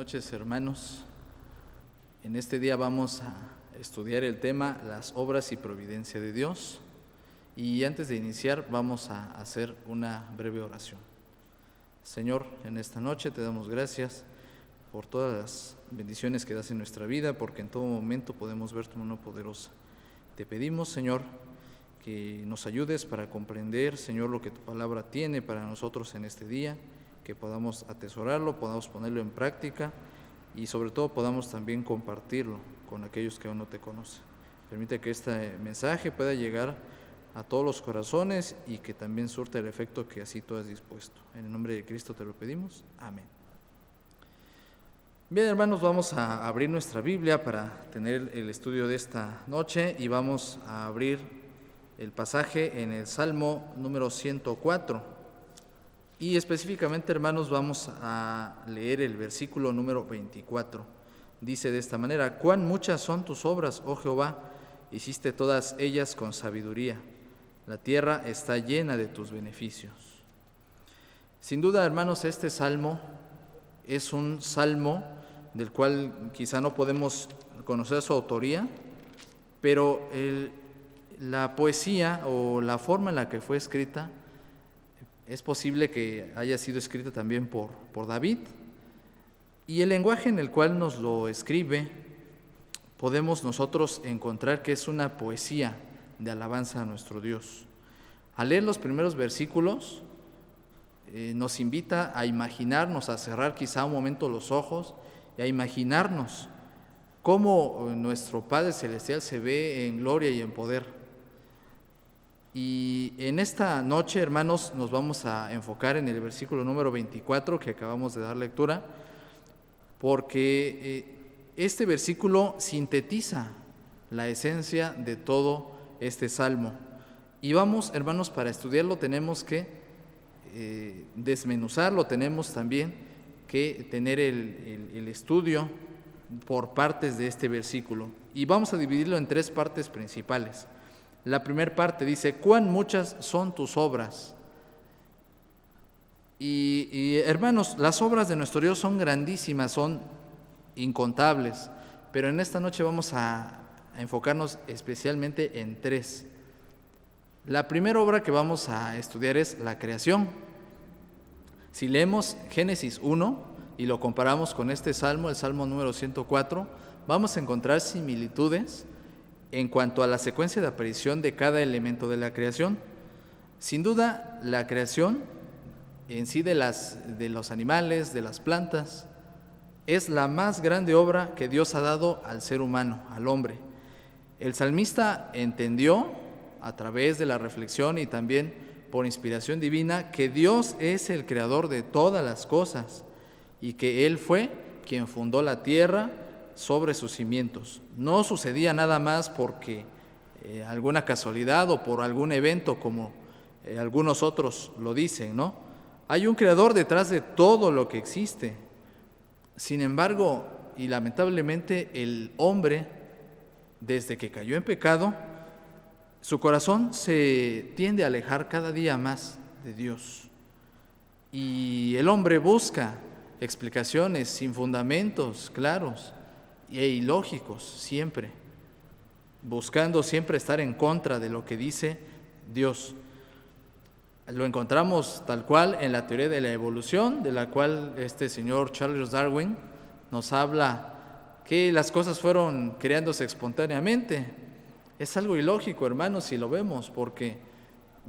noches, hermanos. En este día vamos a estudiar el tema las obras y providencia de Dios. Y antes de iniciar vamos a hacer una breve oración. Señor, en esta noche te damos gracias por todas las bendiciones que das en nuestra vida, porque en todo momento podemos ver tu mano poderosa. Te pedimos, Señor, que nos ayudes para comprender, Señor, lo que tu palabra tiene para nosotros en este día, que podamos atesorarlo, podamos ponerlo en práctica y sobre todo podamos también compartirlo con aquellos que aún no te conocen. Permite que este mensaje pueda llegar a todos los corazones y que también surta el efecto que así tú has dispuesto. En el nombre de Cristo te lo pedimos. Amén. Bien, hermanos, vamos a abrir nuestra Biblia para tener el estudio de esta noche y vamos a abrir el pasaje en el Salmo número 104. Y específicamente, hermanos, vamos a leer el versículo número 24. Dice de esta manera: «Cuán muchas son tus obras, oh Jehová, hiciste todas ellas con sabiduría. La tierra está llena de tus beneficios». Sin duda, hermanos, este salmo es un salmo del cual quizá no podemos conocer su autoría, pero la poesía o la forma en la que fue escrita es posible que haya sido escrita también por David, y el lenguaje en el cual nos lo escribe podemos nosotros encontrar que es una poesía de alabanza a nuestro Dios. Al leer los primeros versículos nos invita a imaginarnos, a cerrar quizá un momento los ojos y a imaginarnos cómo nuestro Padre Celestial se ve en gloria y en poder. Y en esta noche, hermanos, nos vamos a enfocar en el versículo número 24 que acabamos de dar lectura, porque este versículo sintetiza la esencia de todo este salmo. Y vamos, hermanos, para estudiarlo tenemos que desmenuzarlo, tenemos también que tener el estudio por partes de este versículo. Y vamos a dividirlo en tres partes principales. La primera parte dice: «Cuán muchas son tus obras». Y hermanos, las obras de nuestro Dios son grandísimas, son incontables, pero en esta noche vamos a enfocarnos especialmente en tres. La primera obra que vamos a estudiar es la creación. Si leemos Génesis 1 y lo comparamos con este salmo, el salmo número 104, vamos a encontrar similitudes en cuanto a la secuencia de aparición de cada elemento de la creación. Sin duda, la creación en sí de los animales, de las plantas, es la más grande obra que Dios ha dado al ser humano, al hombre. El salmista entendió a través de la reflexión y también por inspiración divina que Dios es el creador de todas las cosas y que Él fue quien fundó la tierra sobre sus cimientos. No sucedía nada más porque alguna casualidad o por algún evento como algunos otros lo dicen, ¿no? Hay un creador detrás de todo lo que existe. Sin embargo, y lamentablemente, el hombre, desde que cayó en pecado, su corazón se tiende a alejar cada día más de Dios. Y el hombre busca explicaciones sin fundamentos claros e ilógicos siempre, buscando siempre estar en contra de lo que dice Dios. Lo encontramos tal cual en la teoría de la evolución, de la cual este señor Charles Darwin nos habla que las cosas fueron creándose espontáneamente. Es algo ilógico, hermanos, si lo vemos, porque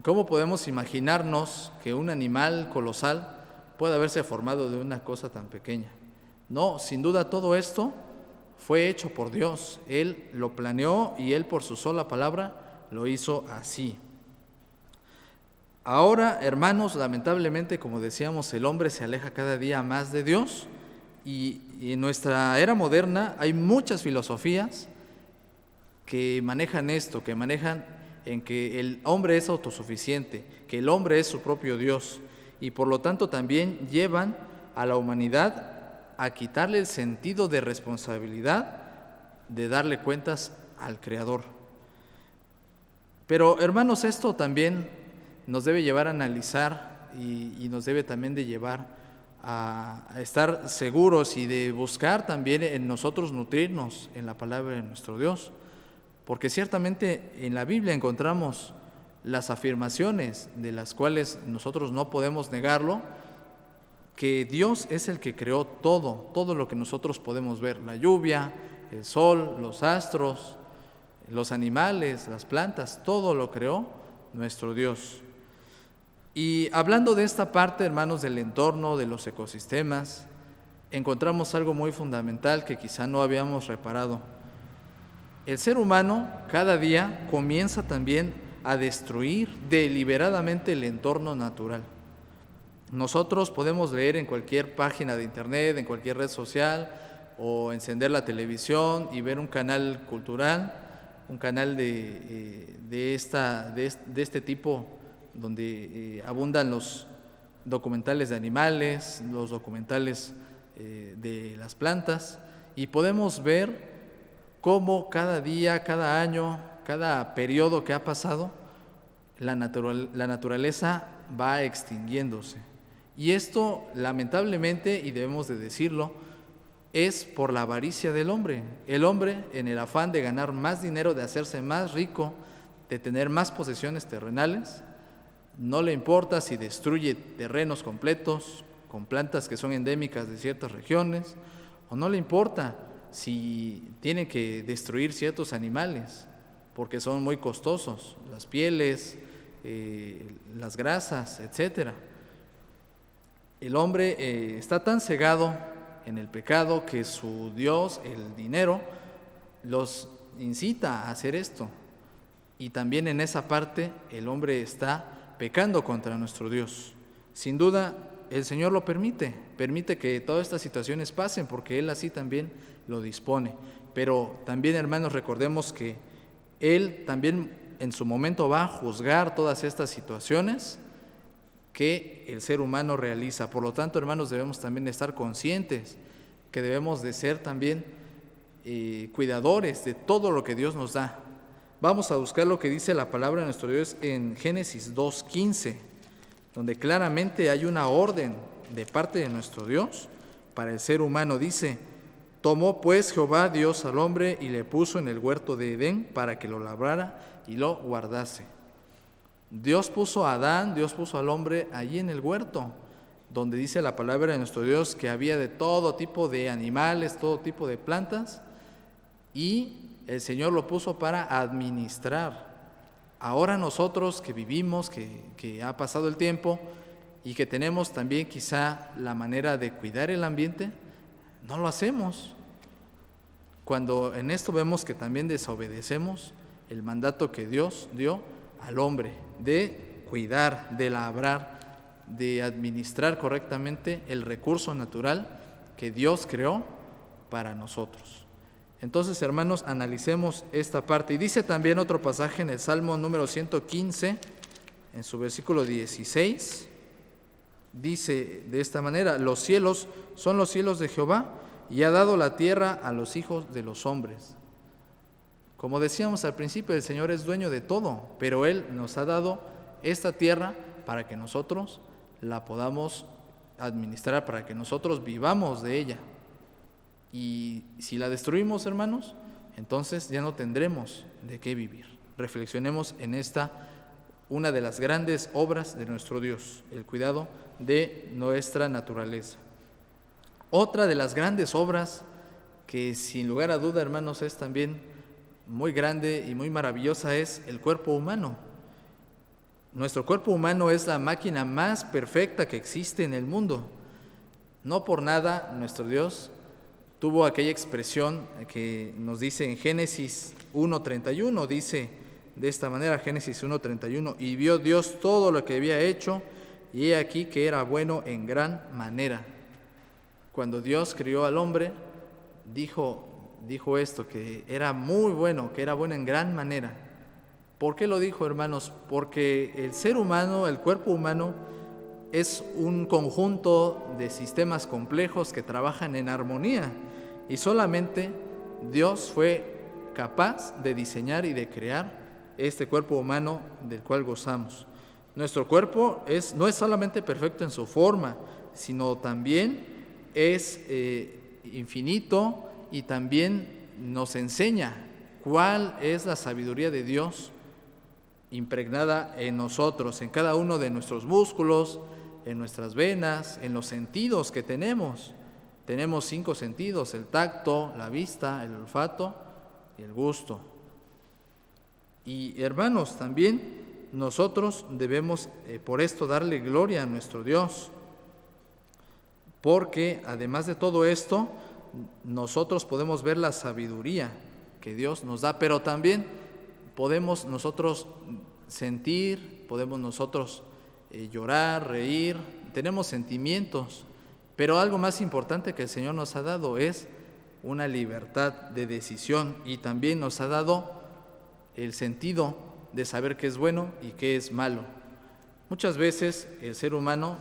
¿cómo podemos imaginarnos que un animal colosal pueda haberse formado de una cosa tan pequeña? No, sin duda todo esto fue hecho por Dios. Él lo planeó y Él por su sola palabra lo hizo así. Ahora, hermanos, lamentablemente, como decíamos, el hombre se aleja cada día más de Dios y en nuestra era moderna hay muchas filosofías que manejan esto, que manejan en que el hombre es autosuficiente, que el hombre es su propio Dios y por lo tanto también llevan a la humanidad a quitarle el sentido de responsabilidad de darle cuentas al Creador. Pero, hermanos, esto también nos debe llevar a analizar y nos debe también de llevar a estar seguros y de buscar también en nosotros nutrirnos en la palabra de nuestro Dios. Porque ciertamente en la Biblia encontramos las afirmaciones de las cuales nosotros no podemos negarlo, que Dios es el que creó todo lo que nosotros podemos ver, la lluvia, el sol, los astros, los animales, las plantas, todo lo creó nuestro Dios. Y hablando de esta parte, hermanos, del entorno, de los ecosistemas, encontramos algo muy fundamental que quizá no habíamos reparado. El ser humano cada día comienza también a destruir deliberadamente el entorno natural. Nosotros podemos leer en cualquier página de internet, en cualquier red social, o encender la televisión y ver un canal cultural, un canal de este tipo, donde abundan los documentales de animales, los documentales de las plantas, y podemos ver cómo cada día, cada año, cada periodo que ha pasado, la naturaleza va extinguiéndose. Y esto, lamentablemente, y debemos de decirlo, es por la avaricia del hombre. El hombre, en el afán de ganar más dinero, de hacerse más rico, de tener más posesiones terrenales, no le importa si destruye terrenos completos con plantas que son endémicas de ciertas regiones, o no le importa si tiene que destruir ciertos animales, porque son muy costosos, las pieles, las grasas, etcétera. El hombre está tan cegado en el pecado que su Dios, el dinero, los incita a hacer esto. Y también en esa parte el hombre está pecando contra nuestro Dios. Sin duda, el Señor lo permite que todas estas situaciones pasen, porque Él así también lo dispone. Pero también, hermanos, recordemos que Él también en su momento va a juzgar todas estas situaciones que el ser humano realiza. Por lo tanto, hermanos, debemos también estar conscientes que debemos de ser también cuidadores de todo lo que Dios nos da. Vamos a buscar lo que dice la palabra de nuestro Dios en Génesis 2:15, donde claramente hay una orden de parte de nuestro Dios para el ser humano. Dice: tomó pues Jehová Dios al hombre y le puso en el huerto de Edén para que lo labrara y lo guardase. Dios puso a Adán, Dios puso al hombre allí en el huerto, donde dice la palabra de nuestro Dios que había de todo tipo de animales, todo tipo de plantas, y el Señor lo puso para administrar. Ahora nosotros que vivimos, que ha pasado el tiempo y que tenemos también quizá la manera de cuidar el ambiente, no lo hacemos. Cuando en esto vemos que también desobedecemos el mandato que Dios dio al hombre de cuidar, de labrar, de administrar correctamente el recurso natural que Dios creó para nosotros. Entonces, hermanos, analicemos esta parte. Y dice también otro pasaje en el Salmo número 115, en su versículo 16, dice de esta manera: los cielos son los cielos de Jehová, y ha dado la tierra a los hijos de los hombres. Como decíamos al principio, el Señor es dueño de todo, pero Él nos ha dado esta tierra para que nosotros la podamos administrar, para que nosotros vivamos de ella. Y si la destruimos, hermanos, entonces ya no tendremos de qué vivir. Reflexionemos en esta, una de las grandes obras de nuestro Dios, el cuidado de nuestra naturaleza. Otra de las grandes obras que sin lugar a duda, hermanos, es también muy grande y muy maravillosa es el cuerpo humano. Nuestro cuerpo humano es la máquina más perfecta que existe en el mundo. No por nada nuestro Dios tuvo aquella expresión que nos dice en Génesis 1:31, dice de esta manera, Génesis 1:31, y vio Dios todo lo que había hecho, y he aquí que era bueno en gran manera. Cuando Dios crió al hombre, dijo esto, que era muy bueno, que era bueno en gran manera. ¿Por qué lo dijo, hermanos? Porque el ser humano, el cuerpo humano, es un conjunto de sistemas complejos que trabajan en armonía, y solamente Dios fue capaz de diseñar y de crear este cuerpo humano del cual gozamos. Nuestro cuerpo no es solamente perfecto en su forma, sino también es infinito y también nos enseña cuál es la sabiduría de Dios impregnada en nosotros, en cada uno de nuestros músculos, en nuestras venas, en los sentidos que tenemos. Tenemos 5 sentidos: el tacto, la vista, el olfato y el gusto. Y hermanos, también nosotros debemos por esto darle gloria a nuestro Dios, porque además de todo esto, nosotros podemos ver la sabiduría que Dios nos da, pero también podemos nosotros sentir, podemos nosotros llorar, reír, tenemos sentimientos, pero algo más importante que el Señor nos ha dado es una libertad de decisión, y también nos ha dado el sentido de saber qué es bueno y qué es malo. Muchas veces el ser humano,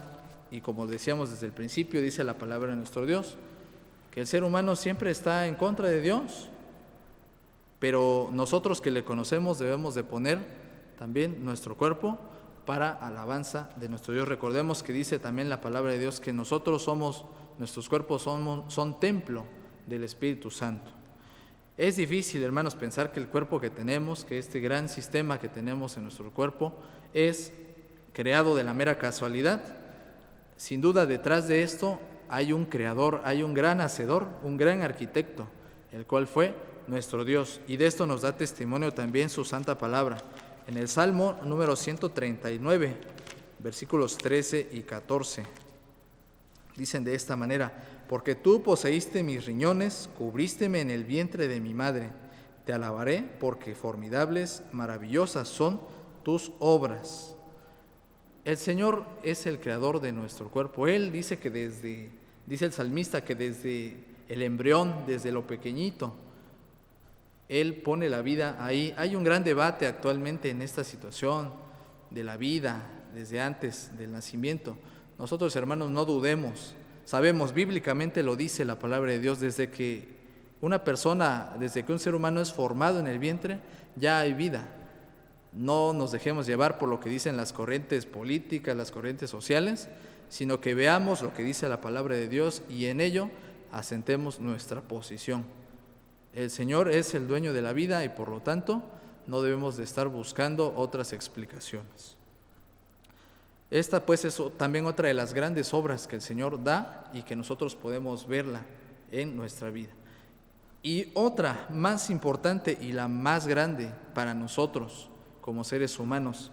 y como decíamos desde el principio, dice la palabra de nuestro Dios, que el ser humano siempre está en contra de Dios, pero nosotros que le conocemos debemos de poner también nuestro cuerpo para alabanza de nuestro Dios. Recordemos que dice también la palabra de Dios que nuestros cuerpos son templo del Espíritu Santo. Es difícil, hermanos, pensar que el cuerpo que tenemos, que este gran sistema que tenemos en nuestro cuerpo, es creado de la mera casualidad. Sin duda, detrás de esto hay un creador, hay un gran hacedor, un gran arquitecto, el cual fue nuestro Dios. Y de esto nos da testimonio también su santa palabra. En el Salmo número 139, versículos 13 y 14, dicen de esta manera: porque tú poseíste mis riñones, cubrísteme en el vientre de mi madre. Te alabaré porque formidables, maravillosas son tus obras. El Señor es el creador de nuestro cuerpo. Él dice dice el salmista, que desde el embrión, desde lo pequeñito, Él pone la vida ahí. Hay un gran debate actualmente en esta situación de la vida desde antes del nacimiento. Nosotros, hermanos, no dudemos. Sabemos, bíblicamente lo dice la palabra de Dios, desde que un ser humano es formado en el vientre, ya hay vida. No nos dejemos llevar por lo que dicen las corrientes políticas, las corrientes sociales, sino que veamos lo que dice la palabra de Dios y en ello asentemos nuestra posición. El Señor es el dueño de la vida y por lo tanto no debemos de estar buscando otras explicaciones. Esta pues es también otra de las grandes obras que el Señor da y que nosotros podemos verla en nuestra vida. Y otra más importante y la más grande para nosotros como seres humanos,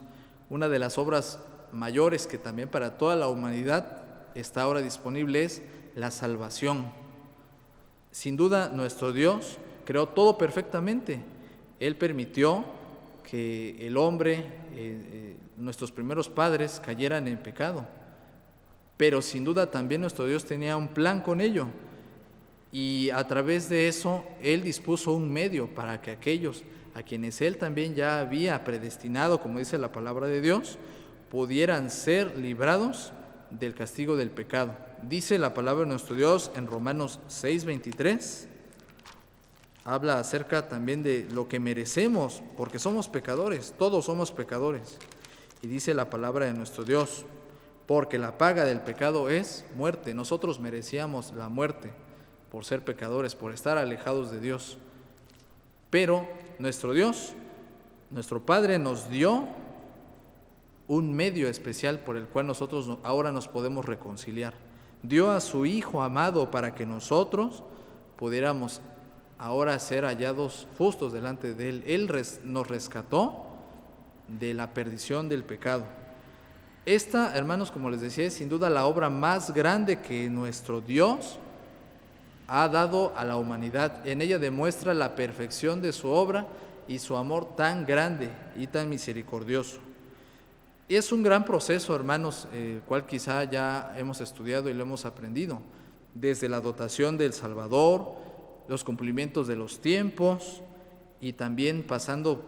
una de las obras mayores que también para toda la humanidad está ahora disponible, es la salvación. Sin duda nuestro Dios creó todo perfectamente. Él permitió que el hombre, nuestros primeros padres, cayeran en pecado. Pero sin duda también nuestro Dios tenía un plan con ello. Y a través de eso, Él dispuso un medio para que aquellos a quienes Él también ya había predestinado, como dice la palabra de Dios, pudieran ser librados del castigo del pecado. Dice la palabra de nuestro Dios en Romanos 6:23, habla acerca también de lo que merecemos, porque somos pecadores, todos somos pecadores. Y dice la palabra de nuestro Dios: porque la paga del pecado es muerte. Nosotros merecíamos la muerte por ser pecadores, por estar alejados de Dios. Pero nuestro Dios, nuestro Padre, nos dio un medio especial por el cual nosotros ahora nos podemos reconciliar. Dio a su Hijo amado para que nosotros pudiéramos ahora ser hallados justos delante de Él. Él nos rescató de la perdición del pecado. Esta, hermanos, como les decía, es sin duda la obra más grande que nuestro Dios ha dado a la humanidad. En ella demuestra la perfección de su obra y su amor tan grande y tan misericordioso. Y es un gran proceso, hermanos, cual quizá ya hemos estudiado y lo hemos aprendido, desde la dotación del Salvador, los cumplimientos de los tiempos y también pasando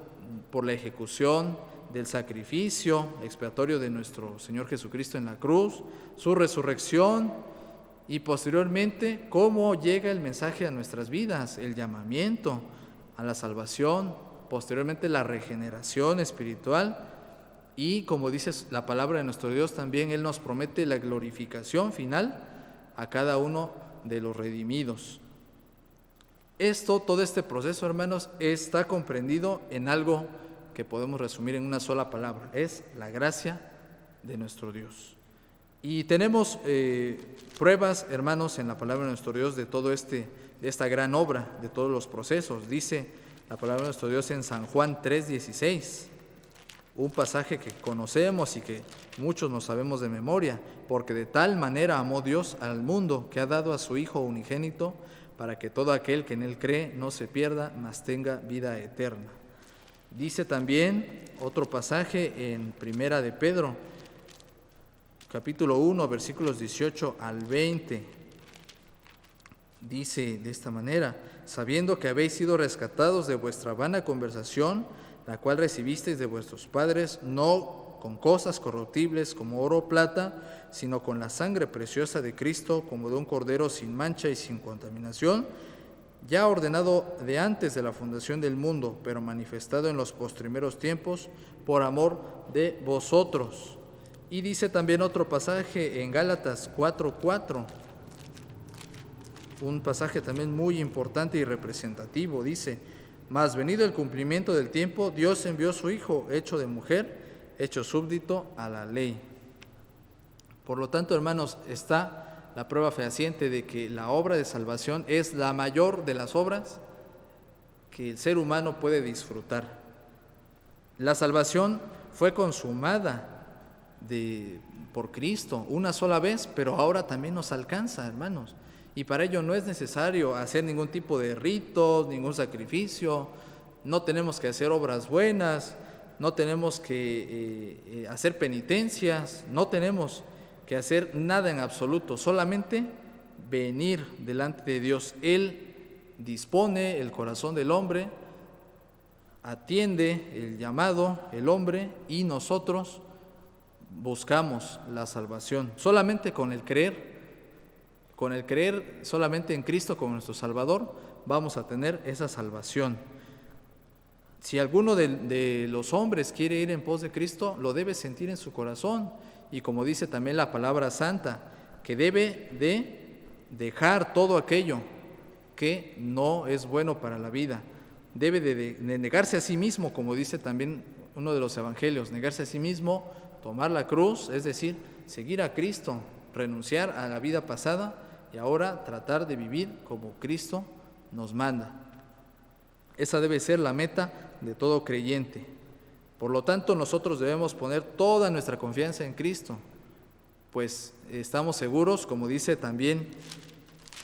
por la ejecución del sacrificio expiatorio de nuestro Señor Jesucristo en la cruz, su resurrección y posteriormente cómo llega el mensaje a nuestras vidas, el llamamiento a la salvación, posteriormente la regeneración espiritual Y como dice la palabra de nuestro Dios, también Él nos promete la glorificación final a cada uno de los redimidos. Todo este proceso, hermanos, está comprendido en algo que podemos resumir en una sola palabra: es la gracia de nuestro Dios. Y tenemos pruebas, hermanos, en la palabra de nuestro Dios de de esta gran obra, de todos los procesos. Dice la palabra de nuestro Dios en San Juan 3:16, un pasaje que conocemos y que muchos nos sabemos de memoria: porque de tal manera amó Dios al mundo, que ha dado a su Hijo unigénito, para que todo aquel que en Él cree no se pierda, mas tenga vida eterna. Dice también otro pasaje en Primera de Pedro, capítulo 1, versículos 18 al 20. Dice de esta manera: sabiendo que habéis sido rescatados de vuestra vana conversación, la cual recibisteis de vuestros padres, no con cosas corruptibles como oro o plata, sino con la sangre preciosa de Cristo, como de un cordero sin mancha y sin contaminación, ya ordenado de antes de la fundación del mundo, pero manifestado en los postrimeros tiempos por amor de vosotros. Y dice también otro pasaje en Gálatas 4:4, un pasaje también muy importante y representativo. Dice: mas venido el cumplimiento del tiempo, Dios envió a su Hijo, hecho de mujer, hecho súbdito a la ley. Por lo tanto, hermanos, está la prueba fehaciente de que la obra de salvación es la mayor de las obras que el ser humano puede disfrutar. La salvación fue consumada por Cristo una sola vez, pero ahora también nos alcanza, hermanos. Y para ello no es necesario hacer ningún tipo de ritos, ningún sacrificio, no tenemos que hacer obras buenas, no tenemos que hacer penitencias, no tenemos que hacer nada en absoluto, solamente venir delante de Dios. Él dispone el corazón del hombre, atiende el llamado, el hombre, y nosotros buscamos la salvación solamente con el creer. Con el creer solamente en Cristo como nuestro Salvador, vamos a tener esa salvación. Si alguno de los hombres quiere ir en pos de Cristo, lo debe sentir en su corazón. Y como dice también la palabra santa, que debe de dejar todo aquello que no es bueno para la vida. Debe de negarse a sí mismo, como dice también uno de los evangelios: negarse a sí mismo, tomar la cruz, es decir, seguir a Cristo, renunciar a la vida pasada y ahora tratar de vivir como Cristo nos manda. Esa debe ser la meta de todo creyente. Por lo tanto, nosotros debemos poner toda nuestra confianza en Cristo, pues estamos seguros, como dice también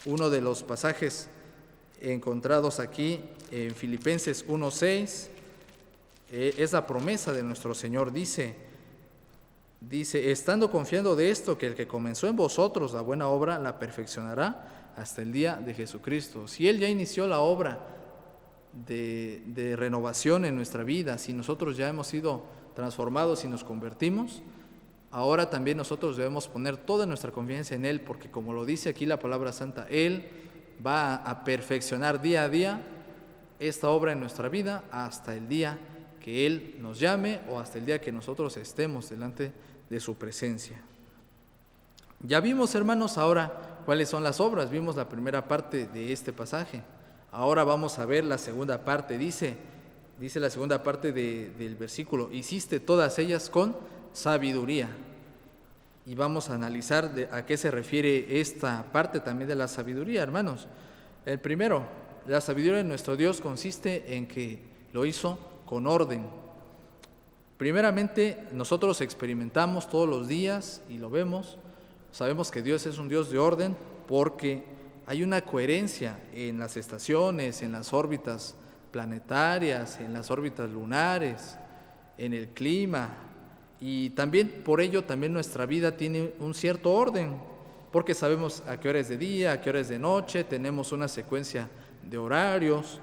uno de los pasajes encontrados aquí en Filipenses 1:6, es la promesa de nuestro Señor. Dice, estando confiando de esto, que el que comenzó en vosotros la buena obra, la perfeccionará hasta el día de Jesucristo. Si Él ya inició la obra de renovación en nuestra vida, si nosotros ya hemos sido transformados y nos convertimos, ahora también nosotros debemos poner toda nuestra confianza en Él, porque como lo dice aquí la palabra santa, Él va a perfeccionar día a día esta obra en nuestra vida hasta el día que Él nos llame o hasta el día que nosotros estemos delante de su presencia. Ya vimos, hermanos, ahora cuáles son las obras. Vimos la primera parte de este pasaje. Ahora vamos a ver la segunda parte. Dice la segunda parte del versículo: hiciste todas ellas con sabiduría. Y vamos a analizar a qué se refiere esta parte también de la sabiduría, hermanos. El primero, la sabiduría de nuestro Dios consiste en que lo hizo con orden. Primeramente, nosotros experimentamos todos los días y lo vemos, sabemos que Dios es un Dios de orden porque hay una coherencia en las estaciones, en las órbitas planetarias, en las órbitas lunares, en el clima, y también por ello también nuestra vida tiene un cierto orden, porque sabemos a qué hora es de día, a qué hora es de noche, tenemos una secuencia de horarios.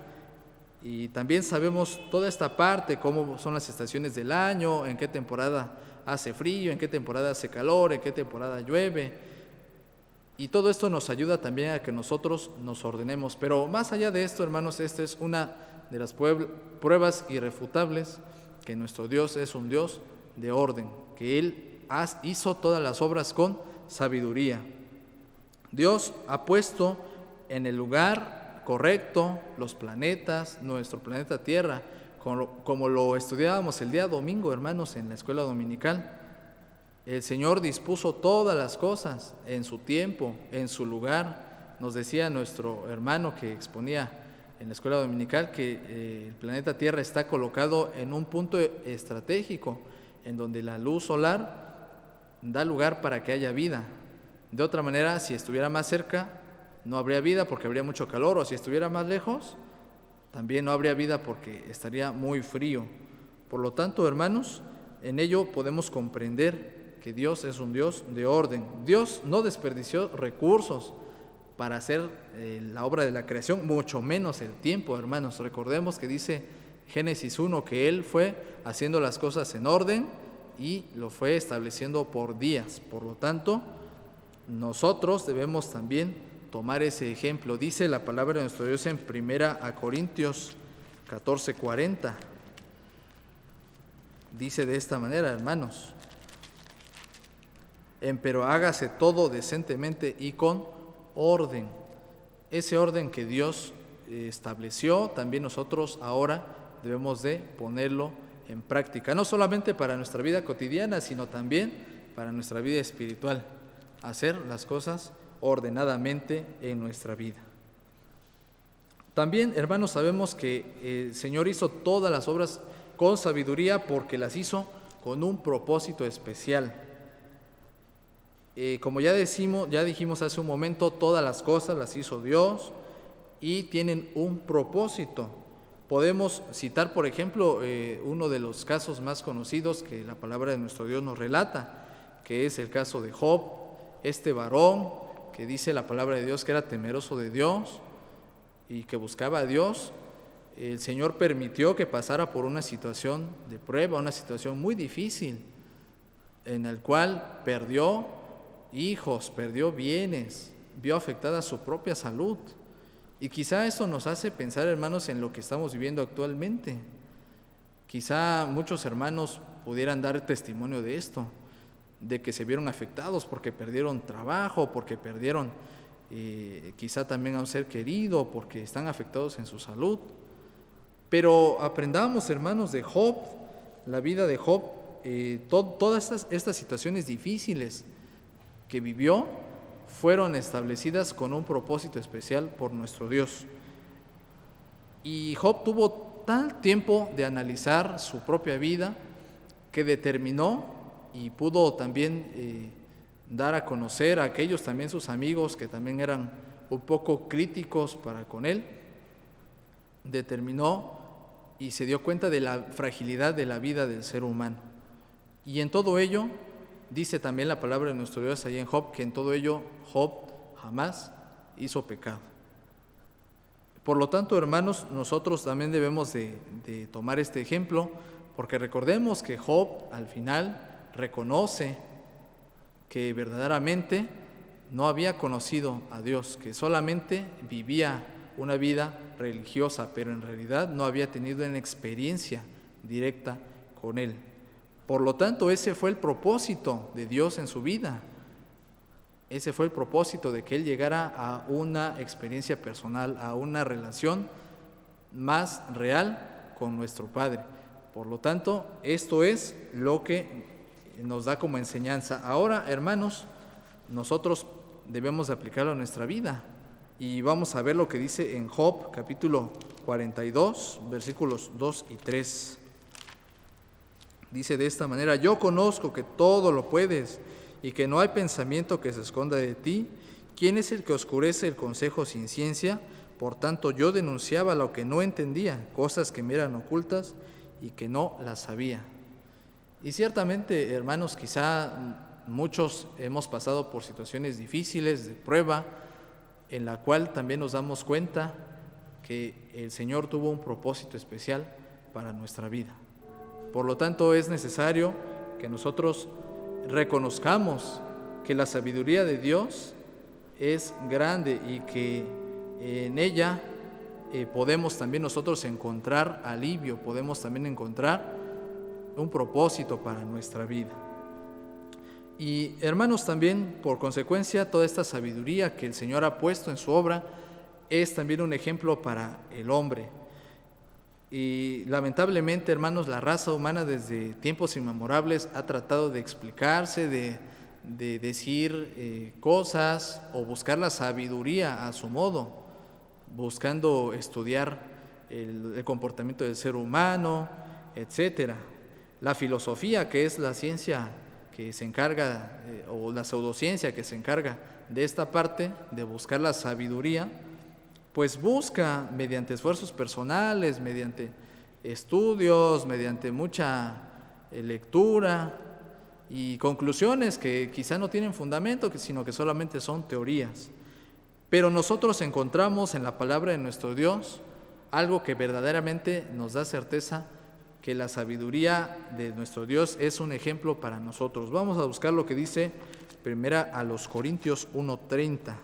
Y también sabemos toda esta parte, cómo son las estaciones del año, en qué temporada hace frío, en qué temporada hace calor, en qué temporada llueve. Y todo esto nos ayuda también a que nosotros nos ordenemos. Pero más allá de esto, hermanos, esta es una de las pruebas irrefutables que nuestro Dios es un Dios de orden, que Él hizo todas las obras con sabiduría. Dios ha puesto en el lugar correcto los planetas, nuestro planeta Tierra, como lo estudiábamos el día domingo, hermanos, en la escuela dominical. El Señor dispuso todas las cosas en su tiempo, en su lugar. Nos decía nuestro hermano que exponía en la escuela dominical que el planeta Tierra está colocado en un punto estratégico, en donde la luz solar da lugar para que haya vida. De otra manera, si estuviera más cerca, no habría vida porque habría mucho calor, o si estuviera más lejos, también no habría vida porque estaría muy frío. Por lo tanto, hermanos, en ello podemos comprender que Dios es un Dios de orden. Dios no desperdició recursos para hacer la obra de la creación, mucho menos el tiempo, hermanos. Recordemos que dice Génesis 1 que Él fue haciendo las cosas en orden y lo fue estableciendo por días. Por lo tanto, nosotros debemos también tomar ese ejemplo. Dice la palabra de nuestro Dios en 1 Corintios 14:40. Dice de esta manera, hermanos: pero hágase todo decentemente y con orden. Ese orden que Dios estableció, también nosotros ahora debemos de ponerlo en práctica, no solamente para nuestra vida cotidiana, sino también para nuestra vida espiritual, hacer las cosas ordenadamente en nuestra vida. También, hermanos, sabemos que el Señor hizo todas las obras con sabiduría porque las hizo con un propósito especial. Como ya dijimos hace un momento, todas las cosas las hizo Dios y tienen un propósito. Podemos citar, por ejemplo, uno de los casos más conocidos que la palabra de nuestro Dios nos relata, que es el caso de Job, este varón que dice la palabra de Dios que era temeroso de Dios y que buscaba a Dios. El Señor permitió que pasara por una situación de prueba, una situación muy difícil, en el cual perdió hijos, perdió bienes, vio afectada su propia salud. Y quizá eso nos hace pensar, hermanos, en lo que estamos viviendo actualmente. Quizá muchos hermanos pudieran dar testimonio de esto, de que se vieron afectados porque perdieron trabajo, porque perdieron quizá también a un ser querido, porque están afectados en su salud. Pero aprendamos, hermanos, de Job, la vida de Job, todas estas situaciones difíciles que vivió fueron establecidas con un propósito especial por nuestro Dios. Y Job tuvo tal tiempo de analizar su propia vida que determinó y pudo también dar a conocer a aquellos también sus amigos que también eran un poco críticos para con él. Determinó y se dio cuenta de la fragilidad de la vida del ser humano. Y en todo ello, dice también la palabra de nuestro Dios ahí en Job, que en todo ello Job jamás hizo pecado. Por lo tanto, hermanos, nosotros también debemos de tomar este ejemplo, porque recordemos que Job al final reconoce que verdaderamente no había conocido a Dios, que solamente vivía una vida religiosa, pero en realidad no había tenido una experiencia directa con Él. Por lo tanto, ese fue el propósito de Dios en su vida. Ese fue el propósito de que Él llegara a una experiencia personal, a una relación más real con nuestro Padre. Por lo tanto, esto es lo que nos da como enseñanza. Ahora, hermanos, nosotros debemos aplicarlo a nuestra vida. Y vamos a ver lo que dice en Job, capítulo 42, versículos 2 y 3. Dice de esta manera: yo conozco que todo lo puedes y que no hay pensamiento que se esconda de ti. ¿Quién es el que oscurece el consejo sin ciencia? Por tanto, yo denunciaba lo que no entendía, cosas que me eran ocultas y que no las sabía. Y ciertamente, hermanos, quizá muchos hemos pasado por situaciones difíciles de prueba, en la cual también nos damos cuenta que el Señor tuvo un propósito especial para nuestra vida. Por lo tanto, es necesario que nosotros reconozcamos que la sabiduría de Dios es grande y que en ella podemos también nosotros encontrar alivio, podemos también encontrar un propósito para nuestra vida. Y hermanos, también por consecuencia toda esta sabiduría que el Señor ha puesto en su obra es también un ejemplo para el hombre. Y lamentablemente, hermanos, la raza humana desde tiempos inmemorables ha tratado de explicarse, de decir cosas o buscar la sabiduría a su modo, buscando estudiar el comportamiento del ser humano, etcétera. La filosofía, que es la ciencia que se encarga, o la pseudociencia que se encarga de esta parte, de buscar la sabiduría, pues busca mediante esfuerzos personales, mediante estudios, mediante mucha lectura y conclusiones que quizá no tienen fundamento, sino que solamente son teorías. Pero nosotros encontramos en la palabra de nuestro Dios algo que verdaderamente nos da certeza que la sabiduría de nuestro Dios es un ejemplo para nosotros. Vamos a buscar lo que dice primera a los Corintios 1:30.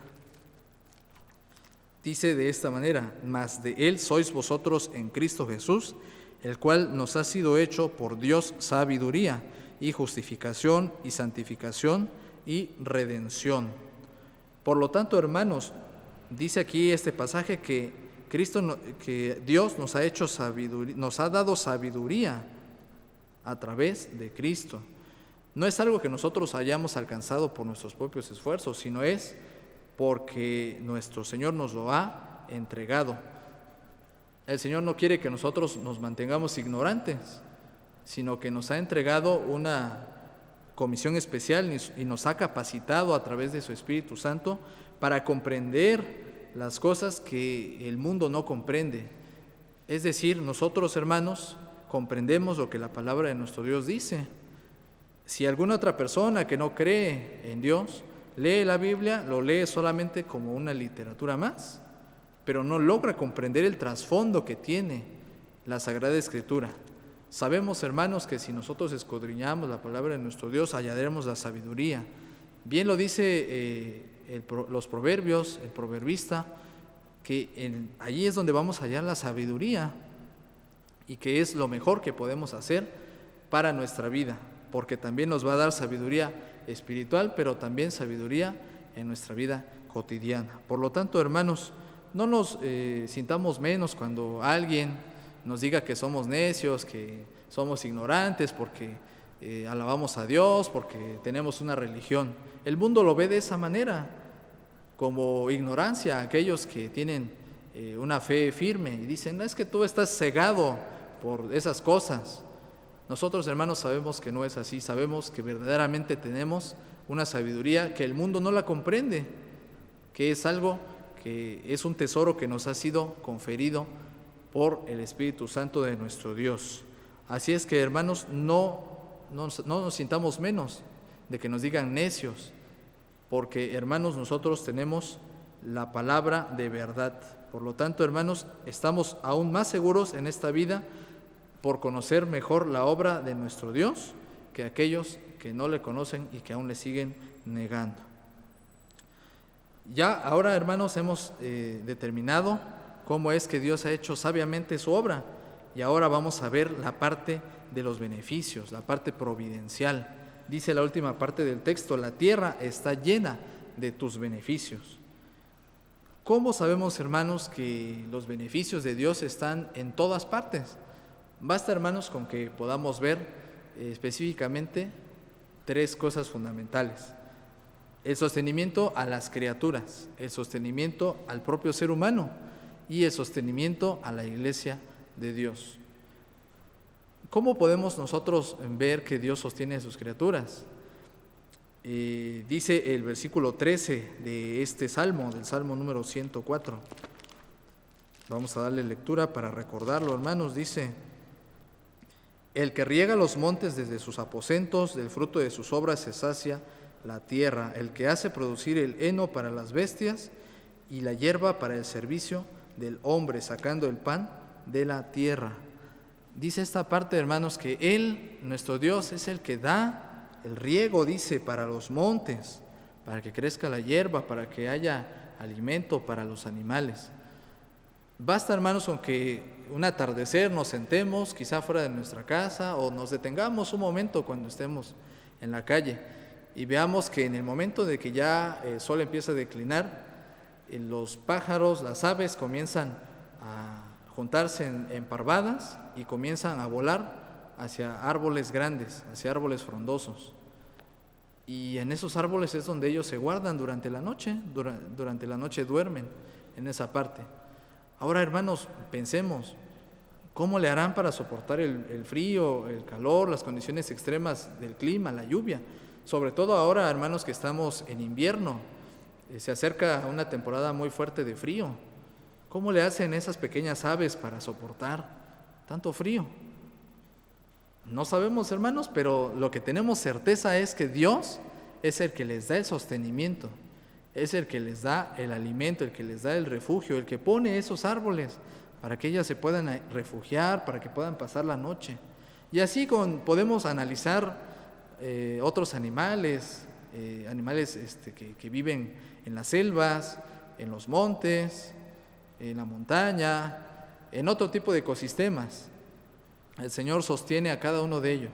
Dice de esta manera: mas de Él sois vosotros en Cristo Jesús, el cual nos ha sido hecho por Dios sabiduría y justificación y santificación y redención. Por lo tanto, hermanos, dice aquí este pasaje que Dios nos ha hecho sabiduría, nos ha dado sabiduría a través de Cristo. No es algo que nosotros hayamos alcanzado por nuestros propios esfuerzos, sino es porque nuestro Señor nos lo ha entregado. El Señor no quiere que nosotros nos mantengamos ignorantes, sino que nos ha entregado una comisión especial y nos ha capacitado a través de su Espíritu Santo para comprender las cosas que el mundo no comprende. Es decir, nosotros, hermanos, comprendemos lo que la palabra de nuestro Dios dice. Si alguna otra persona que no cree en Dios lee la Biblia, lo lee solamente como una literatura más, pero no logra comprender el trasfondo que tiene la Sagrada Escritura. Sabemos, hermanos, que si nosotros escudriñamos la palabra de nuestro Dios, hallaremos la sabiduría. Bien lo dice los proverbios, el proverbista, que allí es donde vamos a hallar la sabiduría y que es lo mejor que podemos hacer para nuestra vida, porque también nos va a dar sabiduría espiritual, pero también sabiduría en nuestra vida cotidiana. Por lo tanto, hermanos, no nos sintamos menos cuando alguien nos diga que somos necios, que somos ignorantes, porque alabamos a Dios, porque tenemos una religión. El mundo lo ve de esa manera, como ignorancia, aquellos que tienen una fe firme y dicen: no, es que tú estás cegado por esas cosas. Nosotros, hermanos, sabemos que no es así, sabemos que verdaderamente tenemos una sabiduría que el mundo no la comprende, que es algo que es un tesoro que nos ha sido conferido por el Espíritu Santo de nuestro Dios. Así es que, hermanos, no nos sintamos menos de que nos digan necios, porque, hermanos, nosotros tenemos la palabra de verdad. Por lo tanto, hermanos, estamos aún más seguros en esta vida por conocer mejor la obra de nuestro Dios que aquellos que no le conocen y que aún le siguen negando. Ya ahora, hermanos, hemos determinado cómo es que Dios ha hecho sabiamente su obra, y ahora vamos a ver la parte de los beneficios, la parte providencial. Dice la última parte del texto: la tierra está llena de tus beneficios. ¿Cómo sabemos, hermanos, que los beneficios de Dios están en todas partes? Basta, hermanos, con que podamos ver específicamente tres cosas fundamentales: el sostenimiento a las criaturas, el sostenimiento al propio ser humano y el sostenimiento a la iglesia de Dios. ¿Cómo podemos nosotros ver que Dios sostiene a sus criaturas? Dice el versículo 13 de este salmo, del salmo número 104. Vamos a darle lectura para recordarlo, hermanos. Dice: el que riega los montes desde sus aposentos, del fruto de sus obras se sacia la tierra, el que hace producir el heno para las bestias y la hierba para el servicio del hombre, sacando el pan de la tierra. Dice esta parte, hermanos, que Él, nuestro Dios, es el que da el riego, dice, para los montes, para que crezca la hierba, para que haya alimento para los animales. Basta, hermanos, con que un atardecer nos sentemos, quizá fuera de nuestra casa, o nos detengamos un momento cuando estemos en la calle y veamos que en el momento de que ya el sol empieza a declinar, los pájaros, las aves comienzan a juntarse en parvadas y comienzan a volar hacia árboles grandes, hacia árboles frondosos. Y en esos árboles es donde ellos se guardan durante la noche, durante la noche duermen en esa parte. Ahora, hermanos, pensemos, ¿cómo le harán para soportar el frío, el calor, las condiciones extremas del clima, la lluvia? Sobre todo ahora, hermanos, que estamos en invierno, se acerca una temporada muy fuerte de frío. ¿Cómo le hacen esas pequeñas aves para soportar tanto frío? No sabemos, hermanos, pero lo que tenemos certeza es que Dios es el que les da el sostenimiento, es el que les da el alimento, el que les da el refugio, el que pone esos árboles para que ellas se puedan refugiar, para que puedan pasar la noche. Y así podemos analizar otros animales, que viven en las selvas, en los montes, en la montaña, en otro tipo de ecosistemas. El Señor sostiene a cada uno de ellos.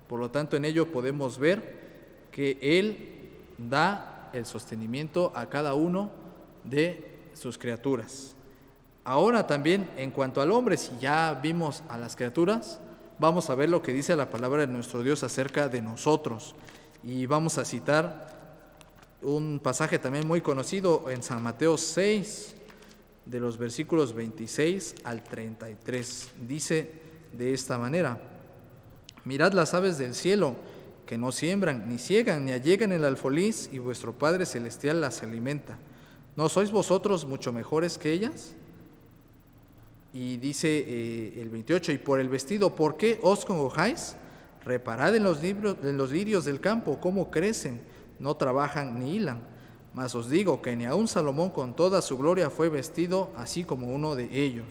Por lo tanto, en ello podemos ver que Él da el sostenimiento a cada uno de sus criaturas. Ahora también, en cuanto al hombre, si ya vimos a las criaturas, vamos a ver lo que dice la palabra de nuestro Dios acerca de nosotros. Y vamos a citar un pasaje también muy conocido en San Mateo 6, de los versículos 26 al 33. Dice de esta manera: mirad las aves del cielo, que no siembran, ni ciegan, ni allegan el alfolís, y vuestro Padre Celestial las alimenta. ¿No sois vosotros mucho mejores que ellas? Y dice el 28, y por el vestido, ¿por qué os congojáis? Reparad en los lirios del campo, cómo crecen, no trabajan ni hilan. Mas os digo que ni aun Salomón con toda su gloria fue vestido así como uno de ellos.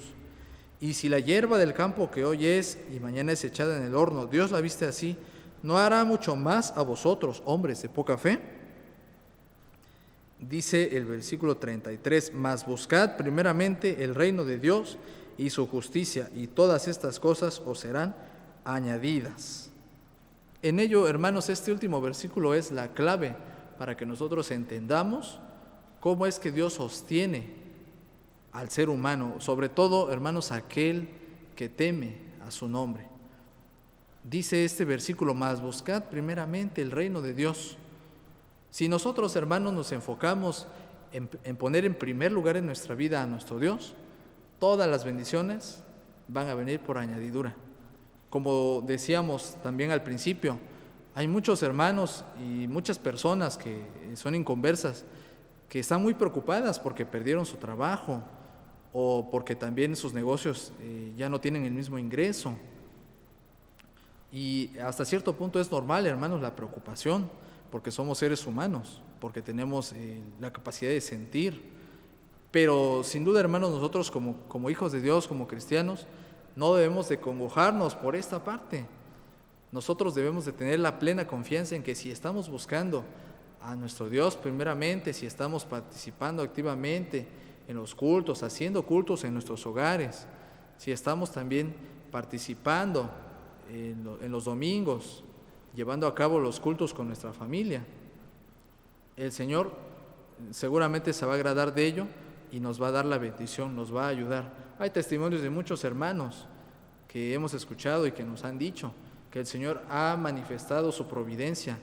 Y si la hierba del campo que hoy es y mañana es echada en el horno, Dios la viste así, ¿no hará mucho más a vosotros, hombres de poca fe? Dice el versículo 33, mas buscad primeramente el reino de Dios y su justicia, y todas estas cosas os serán añadidas. En ello, hermanos, este último versículo es la clave para que nosotros entendamos cómo es que Dios sostiene al ser humano, sobre todo, hermanos, aquel que teme a su nombre. Dice este versículo, mas buscad primeramente el reino de Dios. Si nosotros, hermanos, nos enfocamos en poner en primer lugar en nuestra vida a nuestro Dios, todas las bendiciones van a venir por añadidura. Como decíamos también al principio, hay muchos hermanos y muchas personas que son inconversas, que están muy preocupadas porque perdieron su trabajo o porque también sus negocios ya no tienen el mismo ingreso. Y hasta cierto punto es normal, hermanos, la preocupación, porque somos seres humanos, porque tenemos la capacidad de sentir. Pero sin duda, hermanos, nosotros como hijos de Dios, como cristianos, no debemos de congojarnos por esta parte. Nosotros debemos de tener la plena confianza en que si estamos buscando a nuestro Dios primeramente, si estamos participando activamente en los cultos, haciendo cultos en nuestros hogares, si estamos también participando en los domingos, llevando a cabo los cultos con nuestra familia, el Señor seguramente se va a agradar de ello y nos va a dar la bendición, nos va a ayudar. Hay testimonios de muchos hermanos que hemos escuchado y que nos han dicho que el Señor ha manifestado su providencia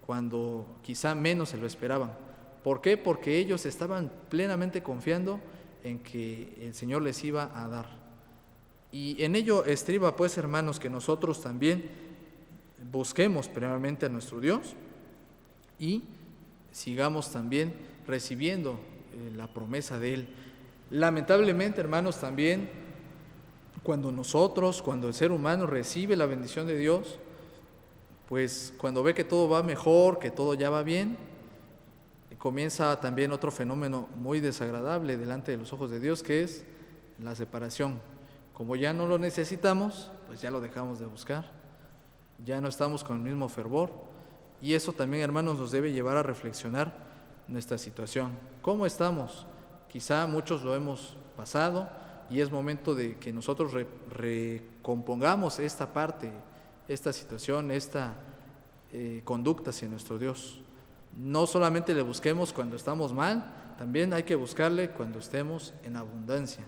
cuando quizá menos se lo esperaban. ¿Por qué? Porque ellos estaban plenamente confiando en que el Señor les iba a dar. Y en ello estriba, pues, hermanos, que nosotros también busquemos primeramente a nuestro Dios y sigamos también recibiendo la promesa de Él. Lamentablemente, hermanos, también cuando el ser humano recibe la bendición de Dios, pues cuando ve que todo va mejor, que todo ya va bien, comienza también otro fenómeno muy desagradable delante de los ojos de Dios, que es la separación. Como ya no lo necesitamos, pues ya lo dejamos de buscar, ya no estamos con el mismo fervor, y eso también, hermanos, nos debe llevar a reflexionar nuestra situación. ¿Cómo estamos? Quizá muchos lo hemos pasado, y es momento de que nosotros recompongamos esta parte, esta situación, esta conducta hacia nuestro Dios. No solamente le busquemos cuando estamos mal, también hay que buscarle cuando estemos en abundancia,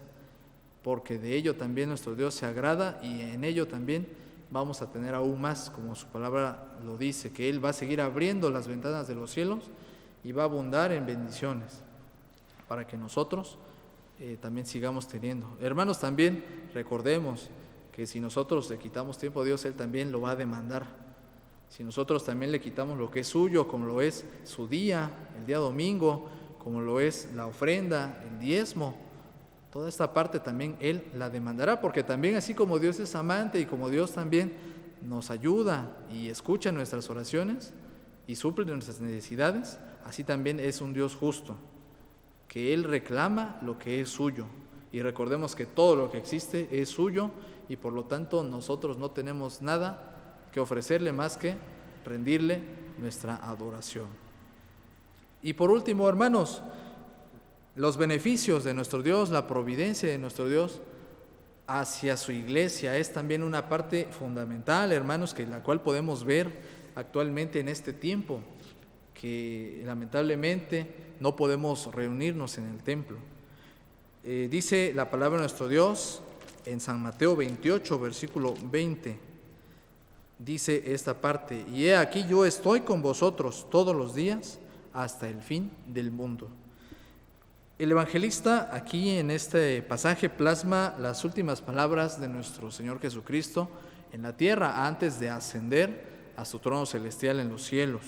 porque de ello también nuestro Dios se agrada y en ello también vamos a tener aún más, como su palabra lo dice, que Él va a seguir abriendo las ventanas de los cielos y va a abundar en bendiciones para que nosotros también sigamos teniendo. Hermanos, también recordemos que si nosotros le quitamos tiempo a Dios, Él también lo va a demandar. Si nosotros también le quitamos lo que es suyo, como lo es su día, el día domingo, como lo es la ofrenda, el diezmo, toda esta parte también Él la demandará, porque también así como Dios es amante y como Dios también nos ayuda y escucha nuestras oraciones y suple nuestras necesidades, así también es un Dios justo, que Él reclama lo que es suyo. Y recordemos que todo lo que existe es suyo y por lo tanto nosotros no tenemos nada que ofrecerle más que rendirle nuestra adoración. Y por último, hermanos, los beneficios de nuestro Dios, la providencia de nuestro Dios hacia su iglesia es también una parte fundamental, hermanos, que la cual podemos ver actualmente en este tiempo, que lamentablemente no podemos reunirnos en el templo. Dice la palabra de nuestro Dios en San Mateo 28, versículo 20, dice esta parte: y he aquí yo estoy con vosotros todos los días hasta el fin del mundo. El evangelista aquí en este pasaje plasma las últimas palabras de nuestro Señor Jesucristo en la tierra antes de ascender a su trono celestial en los cielos.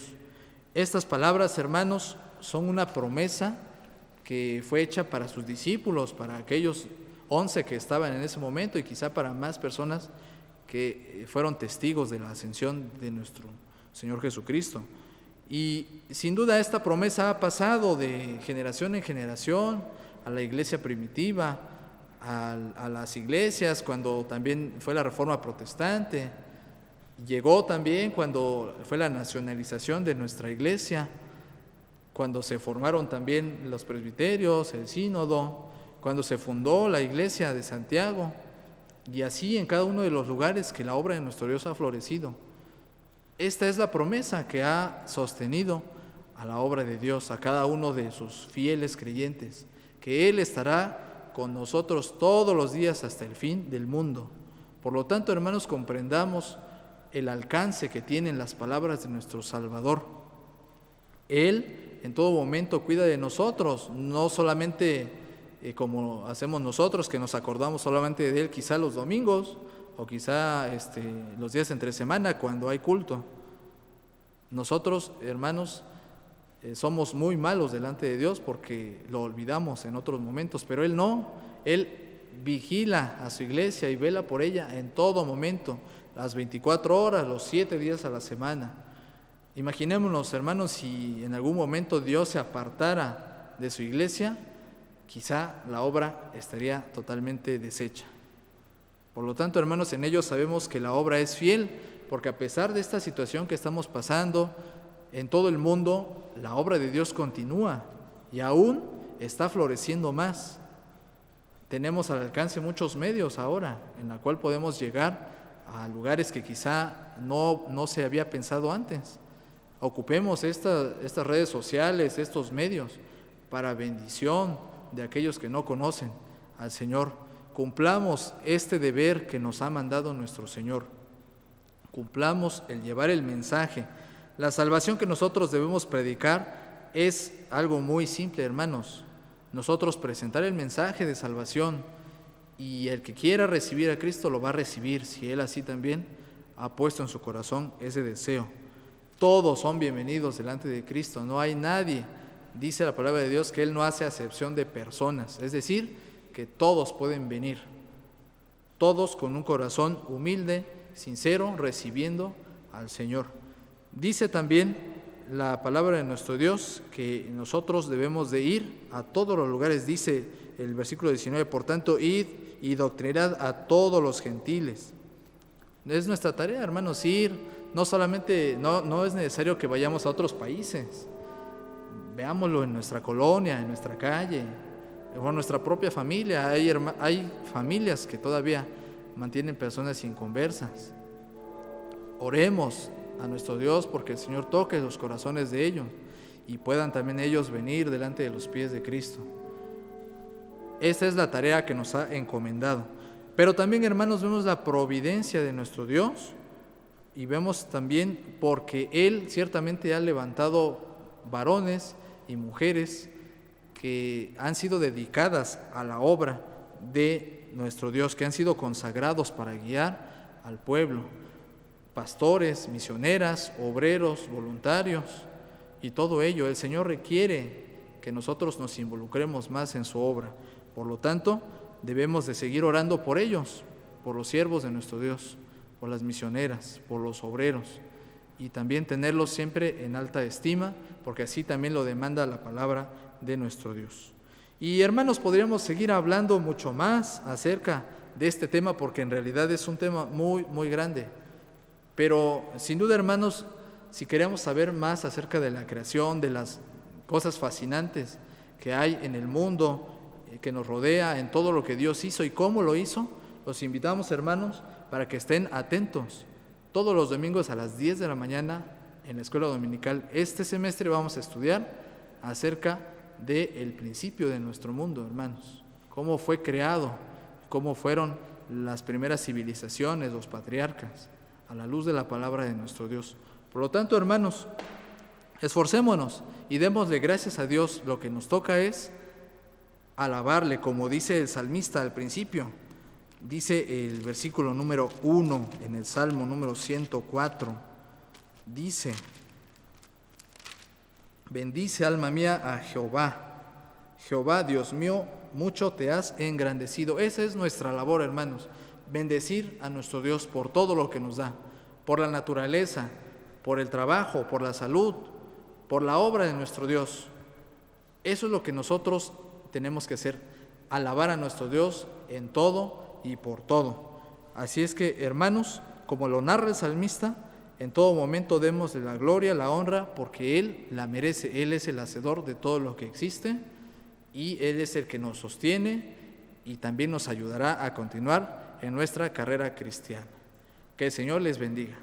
Estas palabras, hermanos, son una promesa que fue hecha para sus discípulos, para aquellos 11 que estaban en ese momento y quizá para más personas que fueron testigos de la ascensión de nuestro Señor Jesucristo. Y sin duda esta promesa ha pasado de generación en generación a la iglesia primitiva, a las iglesias cuando también fue la Reforma Protestante, llegó también cuando fue la nacionalización de nuestra iglesia, cuando se formaron también los presbiterios, el sínodo, cuando se fundó la iglesia de Santiago, y así en cada uno de los lugares que la obra de nuestro Dios ha florecido. Esta es la promesa que ha sostenido a la obra de Dios, a cada uno de sus fieles creyentes, que Él estará con nosotros todos los días hasta el fin del mundo. Por lo tanto, hermanos, comprendamos el alcance que tienen las palabras de nuestro Salvador. Él en todo momento cuida de nosotros, no solamente como hacemos nosotros, que nos acordamos solamente de Él quizá los domingos o quizá los días entre semana cuando hay culto. Nosotros, hermanos, somos muy malos delante de Dios porque lo olvidamos en otros momentos, pero Él no. Él vigila a su iglesia y vela por ella en todo momento, las 24 horas, los 7 días a la semana. Imaginémonos, hermanos, si en algún momento Dios se apartara de su iglesia, quizá la obra estaría totalmente deshecha. Por lo tanto, hermanos, en ello sabemos que la obra es fiel, porque a pesar de esta situación que estamos pasando en todo el mundo, la obra de Dios continúa y aún está floreciendo más. Tenemos al alcance muchos medios ahora, en la cual podemos llegar a lugares que quizá no se había pensado antes. Ocupemos estas redes sociales, estos medios, para bendición de aquellos que no conocen al Señor. Cumplamos este deber que nos ha mandado nuestro Señor. Cumplamos el llevar el mensaje. La salvación que nosotros debemos predicar es algo muy simple, hermanos. Nosotros presentar el mensaje de salvación, y el que quiera recibir a Cristo lo va a recibir, si Él así también ha puesto en su corazón ese deseo. Todos son bienvenidos delante de Cristo, no hay nadie. Dice la palabra de Dios que Él no hace acepción de personas, es decir, que todos pueden venir, todos con un corazón humilde, sincero, recibiendo al Señor. Dice también la palabra de nuestro Dios que nosotros debemos de ir a todos los lugares. Dice el versículo 19, por tanto, id y doctrinad a todos los gentiles. Es nuestra tarea, hermanos, ir. No solamente, no es necesario que vayamos a otros países. Veámoslo en nuestra colonia, en nuestra calle, o nuestra propia familia. Hay familias que todavía mantienen personas inconversas. Oremos a nuestro Dios porque el Señor toque los corazones de ellos y puedan también ellos venir delante de los pies de Cristo. Esta es la tarea que nos ha encomendado. Pero también, hermanos, vemos la providencia de nuestro Dios y vemos también porque Él ciertamente ha levantado varones y mujeres que han sido dedicadas a la obra de nuestro Dios, que han sido consagrados para guiar al pueblo. Pastores, misioneras, obreros, voluntarios y todo ello. El Señor requiere que nosotros nos involucremos más en su obra. Por lo tanto, debemos de seguir orando por ellos, por los siervos de nuestro Dios, por las misioneras, por los obreros, y también tenerlos siempre en alta estima, porque así también lo demanda la palabra de nuestro Dios. Y hermanos, podríamos seguir hablando mucho más acerca de este tema, porque en realidad es un tema muy, muy grande. Pero sin duda, hermanos, si queremos saber más acerca de la creación, de las cosas fascinantes que hay en el mundo, que nos rodea, en todo lo que Dios hizo y cómo lo hizo, los invitamos, hermanos, para que estén atentos. Todos los domingos a las 10 de la mañana en la escuela dominical, este semestre vamos a estudiar acerca del principio de nuestro mundo, hermanos. Cómo fue creado, cómo fueron las primeras civilizaciones, los patriarcas, a la luz de la palabra de nuestro Dios. Por lo tanto, hermanos, esforcémonos y démosle gracias a Dios. Lo que nos toca es alabarle, como dice el salmista al principio. Dice el versículo número 1 en el Salmo número 104. Dice: bendice, alma mía, a Jehová. Jehová, Dios mío, mucho te has engrandecido. Esa es nuestra labor, hermanos. Bendecir a nuestro Dios por todo lo que nos da, por la naturaleza, por el trabajo, por la salud, por la obra de nuestro Dios. Eso es lo que nosotros tenemos que hacer, alabar a nuestro Dios en todo y por todo. Así es que, hermanos, como lo narra el salmista, en todo momento démosle la gloria, la honra, porque Él la merece. Él es el hacedor de todo lo que existe y Él es el que nos sostiene y también nos ayudará a continuar en nuestra carrera cristiana. Que el Señor les bendiga.